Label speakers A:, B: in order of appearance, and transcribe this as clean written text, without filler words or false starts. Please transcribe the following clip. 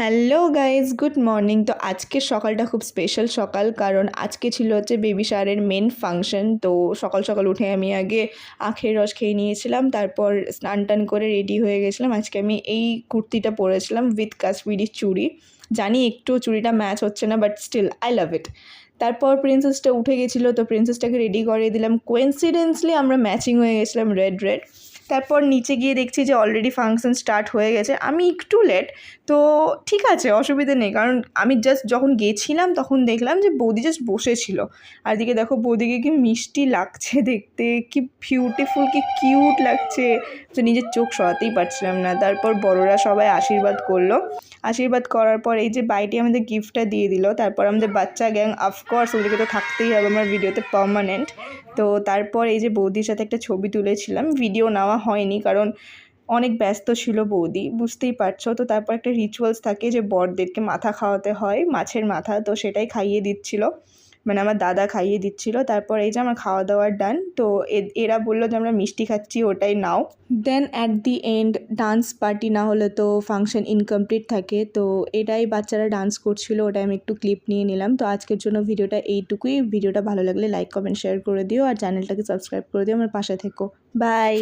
A: Hello guys, good morning. তো আজকের সকালটা খুব স্পেশাল সকাল, কারণ আজকে ছিল হচ্ছে বেবি শাওয়ারের মেন ফাংশন। তো সকাল সকাল উঠে আমি আগে আখের রস খেয়ে নিয়েছিলাম, তারপর স্নান টান করে রেডি হয়ে গেছিলাম। আজকে আমি এই কুর্তিটা পরেছিলাম উইথ কাশ্মীরি চুড়ি। জানি একটু চুড়িটা ম্যাচ হচ্ছে না, বাট স্টিল আই লাভ ইট। তারপর প্রিন্সেসটা উঠে গেছিলো, তো প্রিন্সেসটাকে রেডি করে দিলাম। কোইন্সিডেন্সলি আমরা ম্যাচিং হয়ে গেছিলাম, রেড রেড। তারপর নিচে গিয়ে দেখছি যে অলরেডি ফাংশন স্টার্ট হয়ে গেছে। আমি একটু লেট, তো ঠিক আছে, অসুবিধে নেই, কারণ আমি জাস্ট যখন গেছিলাম তখন দেখলাম যে বৌদি জাস্ট বসেছিল। আর এদিকে দেখো বৌদিকে কি মিষ্টি লাগছে দেখতে, কি বিউটিফুল, কি কিউট লাগছে, তো নিজের চোখ সরাতেই পারছিলাম না। তারপর বড়রা সবাই আশীর্বাদ করলো। আশীর্বাদ করার পর এই যে বাইটি আমাদের গিফটটা দিয়ে দিল। তারপর আমাদের বাচ্চা গ্যাং, অফকোর্স ওদেরকে তো থাকতেই হবে আমার ভিডিওতে পার্মানেন্ট। তো তারপর এই যে বৌদির সাথে একটা ছবি তুলেছিলাম, ভিডিও নেওয়া হয়নি কারণ অনেক ব্যস্ত ছিল বৌদি, বুঝতেই পারছো। তো তারপর একটা রিচুয়ালস থাকে যে বরদেরকে মাথা খাওয়াতে হয়, মাছের মাথা, তো সেটাই খাইয়ে দিচ্ছিল, মানে আমার দাদা খাইয়ে দিচ্ছিল। তারপর এই যে আমার খাওয়া দাওয়ার ডান, তো এরা বললো যে আমরা মিষ্টি খাচ্ছি, ওটাই নাও। Then at the end dance party, না হলে তো ফাংশন ইনকমপ্লিট থাকে। তো এটাই বাচ্চারা ডান্স করছিল, ওটাই আমি একটু ক্লিপ নিয়ে নিলাম। তো আজকের জন্য ভিডিওটা এইটুকুই। ভিডিওটা ভালো লাগলে লাইক কমেন্ট শেয়ার করে দিও, আর চ্যানেলটাকে সাবস্ক্রাইব করে দিও, আমার পাশে থেকো। বাই।